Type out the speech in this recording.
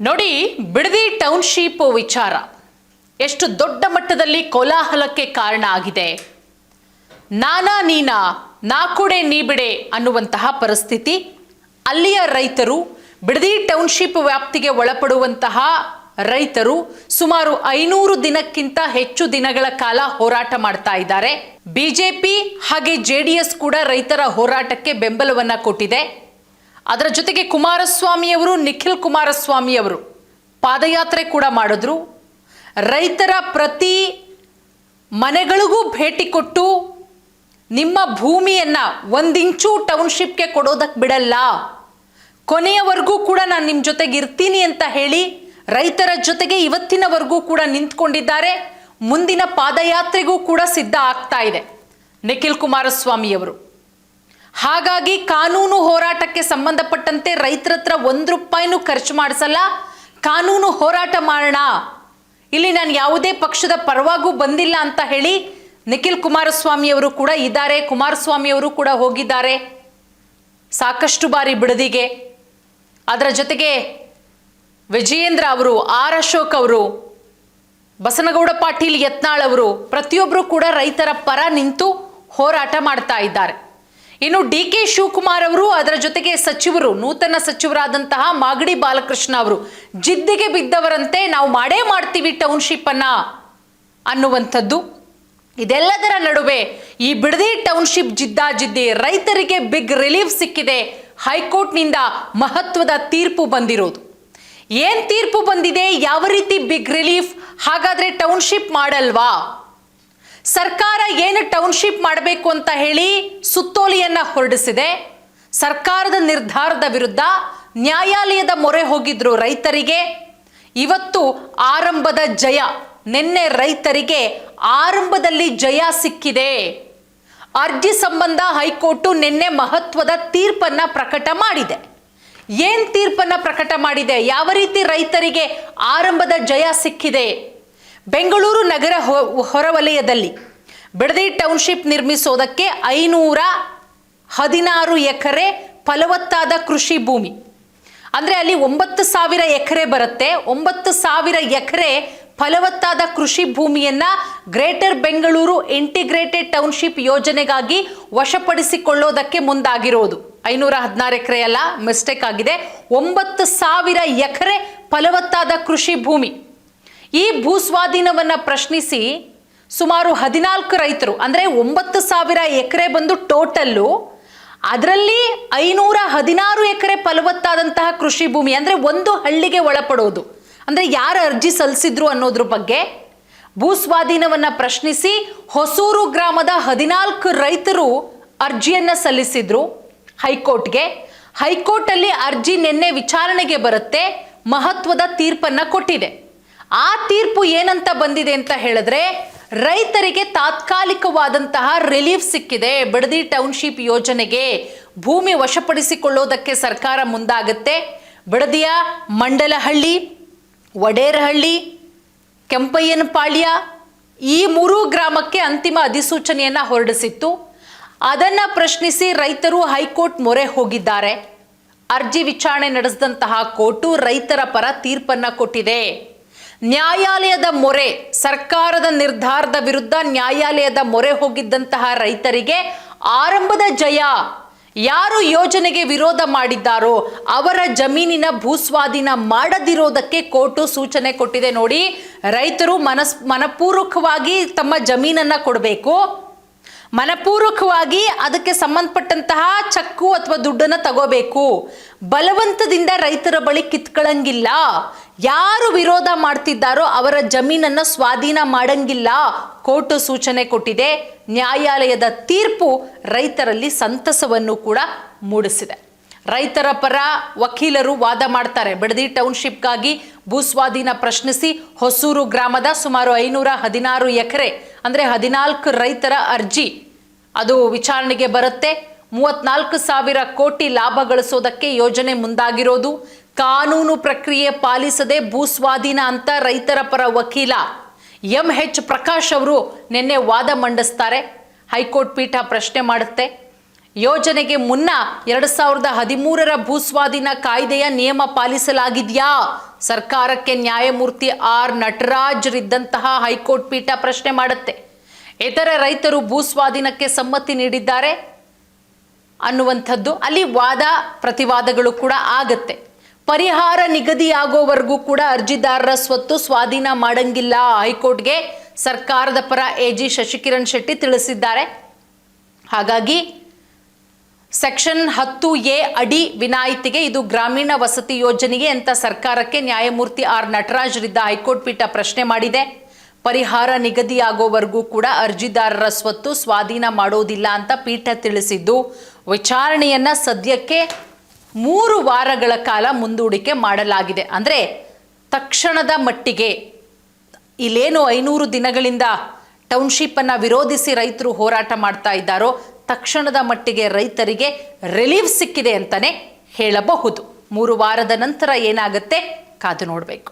ನೋಡಿ, ಬಿಡದಿ ಟೌನ್ಶಿಪ್ ವಿಚಾರ ಎಷ್ಟು ದೊಡ್ಡ ಮಟ್ಟದಲ್ಲಿ ಕೋಲಾಹಲಕ್ಕೆ ಕಾರಣ ಆಗಿದೆ. ನಾನಾ ನೀನಾ ನಾ ಕೊಡೆ ನೀ ಬಿಡೆ ಅನ್ನುವಂತಹ ಪರಿಸ್ಥಿತಿ. ಅಲ್ಲಿಯ ರೈತರು, ಬಿಡದಿ ಟೌನ್ಶಿಪ್ ವ್ಯಾಪ್ತಿಗೆ ಒಳಪಡುವಂತಹ ರೈತರು ಸುಮಾರು 500 ದಿನಕ್ಕಿಂತ ಹೆಚ್ಚು ದಿನಗಳ ಕಾಲ ಹೋರಾಟ ಮಾಡ್ತಾ ಇದ್ದಾರೆ. ಬಿಜೆಪಿ ಹಾಗೆ ಜೆಡಿಎಸ್ ಕೂಡ ರೈತರ ಹೋರಾಟಕ್ಕೆ ಬೆಂಬಲವನ್ನ ಕೊಟ್ಟಿದೆ. ಅದರ ಜೊತೆಗೆ ಕುಮಾರಸ್ವಾಮಿಯವರು, ನಿಖಿಲ್ ಕುಮಾರಸ್ವಾಮಿಯವರು ಪಾದಯಾತ್ರೆ ಕೂಡ ಮಾಡಿದ್ರು. ರೈತರ ಪ್ರತಿ ಮನೆಗಳಿಗೂ ಭೇಟಿ ಕೊಟ್ಟು ನಿಮ್ಮ ಭೂಮಿಯನ್ನ 1 ಇಂಚು ಟೌನ್ಶಿಪ್ಗೆ ಕೊಡೋದಕ್ಕೆ ಬಿಡಲ್ಲ, ಕೊನೆಯವರೆಗೂ ಕೂಡ ನಾನು ನಿಮ್ಮ ಜೊತೆಗೆ ಇರ್ತೀನಿ ಅಂತ ಹೇಳಿ ರೈತರ ಜೊತೆಗೆ ಇವತ್ತಿನವರೆಗೂ ಕೂಡ ನಿಂತ್ಕೊಂಡಿದ್ದಾರೆ. ಮುಂದಿನ ಪಾದಯಾತ್ರೆಗೂ ಕೂಡ ಸಿದ್ಧ ಆಗ್ತಾ ಇದೆ ನಿಖಿಲ್ ಕುಮಾರಸ್ವಾಮಿಯವರು. ಹಾಗಾಗಿ ಕಾನೂನು ಹೋರಾಟಕ್ಕೆ ಸಂಬಂಧಪಟ್ಟಂತೆ ರೈತರ ಹತ್ರ 1 ರೂಪಾಯಿನೂ ಖರ್ಚು ಮಾಡಿಸಲ್ಲ, ಕಾನೂನು ಹೋರಾಟ ಮಾಡೋಣ, ಇಲ್ಲಿ ನಾನು ಯಾವುದೇ ಪಕ್ಷದ ಪರವಾಗೂ ಬಂದಿಲ್ಲ ಅಂತ ಹೇಳಿ ನಿಖಿಲ್ ಕುಮಾರಸ್ವಾಮಿಯವರು ಕೂಡ ಇದ್ದಾರೆ. ಕುಮಾರಸ್ವಾಮಿಯವರು ಕೂಡ ಹೋಗಿದ್ದಾರೆ ಸಾಕಷ್ಟು ಬಾರಿ ಬಿಡದಿಗೆ. ಅದರ ಜೊತೆಗೆ ವಿಜಯೇಂದ್ರ ಅವರು, ಆರ್ ಅಶೋಕ್ ಅವರು, ಬಸನಗೌಡ ಪಾಟೀಲ್ ಯತ್ನಾಳ್ ಅವರು ಪ್ರತಿಯೊಬ್ಬರು ಕೂಡ ರೈತರ ಪರ ನಿಂತು ಹೋರಾಟ ಮಾಡ್ತಾ ಇದ್ದಾರೆ. ಇನ್ನು ಡಿ.ಕೆ. ಶಿವಕುಮಾರ್ ಅವರು, ಅದರ ಜೊತೆಗೆ ಸಚಿವರು, ನೂತನ ಸಚಿವರಾದಂತಹ ಮಾಗಡಿ ಬಾಲಕೃಷ್ಣ ಅವರು ಜಿದ್ದಿಗೆ ಬಿದ್ದವರಂತೆ, ನಾವು ಮಾಡೇ ಮಾಡ್ತೀವಿ ಟೌನ್ಶಿಪ್ ಅನ್ನ ಅನ್ನುವಂಥದ್ದು. ಇದೆಲ್ಲದರ ನಡುವೆ ಈ ಬಿಡದಿ ಟೌನ್ಶಿಪ್ ಜಿದ್ದಾಜಿದ್ದಿ ರೈತರಿಗೆ ಬಿಗ್ ರಿಲೀಫ್ ಸಿಕ್ಕಿದೆ. ಹೈಕೋರ್ಟ್ನಿಂದ ಮಹತ್ವದ ತೀರ್ಪು ಬಂದಿರೋದು. ಏನ್ ತೀರ್ಪು ಬಂದಿದೆ, ಯಾವ ರೀತಿ ಬಿಗ್ ರಿಲೀಫ್? ಹಾಗಾದ್ರೆ ಟೌನ್ಶಿಪ್ ಮಾಡಲ್ವಾ? ಸರ್ಕಾರ ಏನು ಟೌನ್ಶಿಪ್ ಮಾಡಬೇಕು ಅಂತ ಹೇಳಿ ಸುತ್ತೋಲೆಯನ್ನ ಹೊರಡಿಸಿದೆ. ಸರ್ಕಾರದ ನಿರ್ಧಾರದ ವಿರುದ್ಧ ನ್ಯಾಯಾಲಯದ ಮೊರೆ ಹೋಗಿದ್ರು ರೈತರಿಗೆ. ಇವತ್ತು ಆರಂಭದ ಜಯ. ನಿನ್ನೆ ರೈತರಿಗೆ ಆರಂಭದಲ್ಲಿ ಜಯ ಸಿಕ್ಕಿದೆ. ಅರ್ಜಿ ಸಂಬಂಧ ಹೈಕೋರ್ಟ್ ನಿನ್ನೆ ಮಹತ್ವದ ತೀರ್ಪನ್ನ ಪ್ರಕಟ ಮಾಡಿದೆ. ಏನ್ ತೀರ್ಪನ್ನ ಪ್ರಕಟ ಮಾಡಿದೆ? ಯಾವ ರೀತಿ ರೈತರಿಗೆ ಆರಂಭದ ಜಯ ಸಿಕ್ಕಿದೆ? ಬೆಂಗಳೂರು ನಗರ ಹೊರವಲಯದಲ್ಲಿ ಬಿಡದಿ ಟೌನ್ಶಿಪ್ ನಿರ್ಮಿಸೋದಕ್ಕೆ 516 ಎಕರೆ ಫಲವತ್ತಾದ ಕೃಷಿ ಭೂಮಿ, ಅಂದ್ರೆ ಅಲ್ಲಿ 9,000 ಎಕರೆ ಬರುತ್ತೆ. 9,000 ಎಕರೆ ಫಲವತ್ತಾದ ಕೃಷಿ ಭೂಮಿಯನ್ನ ಗ್ರೇಟರ್ ಬೆಂಗಳೂರು ಇಂಟಿಗ್ರೇಟೆಡ್ ಟೌನ್ಶಿಪ್ ಯೋಜನೆಗಾಗಿ ವಶಪಡಿಸಿಕೊಳ್ಳೋದಕ್ಕೆ ಮುಂದಾಗಿರೋದು. 516 ಎಕರೆ ಅಲ್ಲ, ಮಿಸ್ಟೇಕ್ ಆಗಿದೆ. 9,000 ಎಕರೆ ಫಲವತ್ತಾದ ಕೃಷಿ ಭೂಮಿ. ಈ ಭೂಸ್ವಾಧೀನವನ್ನ ಪ್ರಶ್ನಿಸಿ ಸುಮಾರು 14 ರೈತರು, ಅಂದ್ರೆ 9,000 ಎಕರೆ ಬಂದು ಟೋಟಲ್ಲು, ಅದರಲ್ಲಿ 516 ಎಕರೆ ಫಲವತ್ತಾದಂತಹ ಕೃಷಿ ಭೂಮಿ, ಅಂದ್ರೆ ಒಂದು ಹಳ್ಳಿಗೆ ಒಳಪಡೋದು. ಅಂದ್ರೆ ಯಾರು ಅರ್ಜಿ ಸಲ್ಲಿಸಿದ್ರು ಅನ್ನೋದ್ರ ಬಗ್ಗೆ ಭೂಸ್ವಾಧೀನವನ್ನ ಪ್ರಶ್ನಿಸಿ ಹೊಸೂರು ಗ್ರಾಮದ 14 ರೈತರು ಅರ್ಜಿಯನ್ನ ಸಲ್ಲಿಸಿದ್ರು ಹೈಕೋರ್ಟ್ಗೆ. ಹೈಕೋರ್ಟ್ ಅಲ್ಲಿ ಅರ್ಜಿ ನಿನ್ನೆ ವಿಚಾರಣೆಗೆ ಬರುತ್ತೆ, ಮಹತ್ವದ ತೀರ್ಪನ್ನ ಕೊಟ್ಟಿದೆ. ಆ ತೀರ್ಪು ಏನಂತ ಬಂದಿದೆ ಅಂತ ಹೇಳಿದ್ರೆ, ರೈತರಿಗೆ ತಾತ್ಕಾಲಿಕವಾದಂತಹ ರಿಲೀಫ್ ಸಿಕ್ಕಿದೆ. ಬಿಡದಿ ಟೌನ್ಶಿಪ್ ಯೋಜನೆಗೆ ಭೂಮಿ ವಶಪಡಿಸಿಕೊಳ್ಳೋದಕ್ಕೆ ಸರ್ಕಾರ ಮುಂದಾಗುತ್ತೆ. ಬಿಡದಿಯ ಮಂಡಲಹಳ್ಳಿ, ವಡೇರಹಳ್ಳಿ, ಕೆಂಪಯ್ಯನಪಾಳ್ಯ ಈ 3 ಗ್ರಾಮಕ್ಕೆ ಅಂತಿಮ ಅಧಿಸೂಚನೆಯನ್ನ ಹೊರಡಿಸಿತ್ತು. ಅದನ್ನ ಪ್ರಶ್ನಿಸಿ ರೈತರು ಹೈಕೋರ್ಟ್ ಮೊರೆ ಹೋಗಿದ್ದಾರೆ. ಅರ್ಜಿ ವಿಚಾರಣೆ ನಡೆಸಿದಂತಹ ಕೋರ್ಟು ರೈತರ ಪರ ತೀರ್ಪನ್ನ ಕೊಟ್ಟಿದೆ. ನ್ಯಾಯಾಲಯದ ಮೊರೆ, ಸರ್ಕಾರದ ನಿರ್ಧಾರದ ವಿರುದ್ಧ ನ್ಯಾಯಾಲಯದ ಮೊರೆ ಹೋಗಿದ್ದಂತಹ ರೈತರಿಗೆ ಆರಂಭದ ಜಯ. ಯಾರು ಯೋಜನೆಗೆ ವಿರೋಧ ಮಾಡಿದ್ದಾರೋ ಅವರ ಜಮೀನಿನ ಭೂಸ್ವಾಧೀನ ಮಾಡದಿರೋದಕ್ಕೆ ಕೋರ್ಟು ಸೂಚನೆ ಕೊಟ್ಟಿದೆ. ನೋಡಿ, ರೈತರು ಮನಪೂರ್ವಕವಾಗಿ ತಮ್ಮ ಜಮೀನನ್ನ ಕೊಡಬೇಕು, ಮನಪೂರ್ವಕವಾಗಿ ಅದಕ್ಕೆ ಸಂಬಂಧಪಟ್ಟಂತಹ ಚೆಕ್ಕು ಅಥವಾ ದುಡ್ಡನ್ನು ತಗೋಬೇಕು. ಬಲವಂತದಿಂದ ರೈತರ ಬಳಿ ಕಿತ್ಕೊಳ್ಳಂಗಿಲ್ಲ. ಯಾರು ವಿರೋಧ ಮಾಡ್ತಿದ್ದಾರೋ ಅವರ ಜಮೀನನ್ನ ಸ್ವಾಧೀನ ಮಾಡಂಗಿಲ್ಲ. ಕೋರ್ಟ್ ಸೂಚನೆ ಕೊಟ್ಟಿದೆ. ನ್ಯಾಯಾಲಯದ ತೀರ್ಪು ರೈತರಲ್ಲಿ ಸಂತಸವನ್ನು ಕೂಡ ಮೂಡಿಸಿದೆ. ರೈತರ ಪರ ವಕೀಲರು ವಾದ ಮಾಡ್ತಾರೆ. ಬಿಡದಿ ಟೌನ್ಶಿಪ್ಗಾಗಿ ಭೂಸ್ವಾಧೀನ ಪ್ರಶ್ನಿಸಿ ಹೊಸೂರು ಗ್ರಾಮದ ಸುಮಾರು 516 ಎಕರೆ ಅಂದ್ರೆ 14 ರೈತರ ಅರ್ಜಿ ಅದು ವಿಚಾರಣೆಗೆ ಬರುತ್ತೆ. 34,000 ಕೋಟಿ ಲಾಭ ಗಳಿಸೋದಕ್ಕೆ ಯೋಜನೆ ಮುಂದಾಗಿರೋದು. ಕಾನೂನು ಪ್ರಕ್ರಿಯೆ ಪಾಲಿಸದೆ ಭೂಸ್ವಾಧೀನ ಅಂತ ರೈತರ ಪರ ವಕೀಲ ಎಂ.ಎಚ್. ಪ್ರಕಾಶ್ ಅವರು ನಿನ್ನೆ ವಾದ ಮಂಡಿಸ್ತಾರೆ. ಹೈಕೋರ್ಟ್ ಪೀಠ ಪ್ರಶ್ನೆ ಮಾಡುತ್ತೆ, ಯೋಜನೆಗೆ ಮುನ್ನ 2013ರ ಭೂಸ್ವಾಧೀನ ಕಾಯ್ದೆಯ ನಿಯಮ ಪಾಲಿಸಲಾಗಿದೆಯಾ? ಸರ್ಕಾರಕ್ಕೆ ನ್ಯಾಯಮೂರ್ತಿ ಆರ್ ನಟರಾಜ್ರಿದ್ದಂತಹ ಹೈಕೋರ್ಟ್ ಪೀಠ ಪ್ರಶ್ನೆ ಮಾಡುತ್ತೆ. ಇತರ ರೈತರು ಭೂಸ್ವಾಧೀನಕ್ಕೆ ಸಮ್ಮತಿ ನೀಡಿದ್ದಾರೆ ಅನ್ನುವಂಥದ್ದು ಅಲ್ಲಿ ವಾದ ಪ್ರತಿವಾದಗಳು ಕೂಡ ಆಗತ್ತೆ. ಪರಿಹಾರ ನಿಗದಿಯಾಗೋವರೆಗೂ ಕೂಡ ಅರ್ಜಿದಾರರ ಸ್ವತ್ತು ಸ್ವಾಧೀನ ಮಾಡಂಗಿಲ್ಲ ಹೈಕೋರ್ಟ್ಗೆ ಸರ್ಕಾರದ ಪರ ಎಜಿ ಶಶಿಕಿರಣ್ ಶೆಟ್ಟಿ ತಿಳಿಸಿದ್ದಾರೆ. ಹಾಗಾಗಿ ಸೆಕ್ಷನ್ 10A ಅಡಿ ವಿನಾಯಿತಿಗೆ ಇದು ಗ್ರಾಮೀಣ ವಸತಿ ಯೋಜನೆಗೆ ಅಂತ ಸರ್ಕಾರಕ್ಕೆ ನ್ಯಾಯಮೂರ್ತಿ ಆರ್ ನಟರಾಜ್ರಿದ್ದ ಹೈಕೋರ್ಟ್ ಪೀಠ ಪ್ರಶ್ನೆ ಮಾಡಿದೆ. ಪರಿಹಾರ ನಿಗದಿಯಾಗೋವರೆಗೂ ಕೂಡ ಅರ್ಜಿದಾರರ ಸ್ವತ್ತು ಸ್ವಾಧೀನ ಮಾಡೋದಿಲ್ಲ ಅಂತ ಪೀಠ ತಿಳಿಸಿದ್ದು ವಿಚಾರಣೆಯನ್ನ ಸದ್ಯಕ್ಕೆ 3 ವಾರಗಳ ಕಾಲ ಮುಂದೂಡಿಕೆ ಮಾಡಲಾಗಿದೆ. ಅಂದರೆ ತಕ್ಷಣದ ಮಟ್ಟಿಗೆ ಇಲ್ಲೇನು 500 ದಿನಗಳಿಂದ ಟೌನ್ಶಿಪ್ ಅನ್ನ ವಿರೋಧಿಸಿ ರೈತರು ಹೋರಾಟ ಮಾಡ್ತಾ ಇದ್ದಾರೋ ತಕ್ಷಣದ ಮಟ್ಟಿಗೆ ರೈತರಿಗೆ ರಿಲೀಫ್ ಸಿಕ್ಕಿದೆ ಅಂತಾನೆ ಹೇಳಬಹುದು. 3 ವಾರದ ನಂತರ ಏನಾಗುತ್ತೆ ಕಾದು ನೋಡಬೇಕು.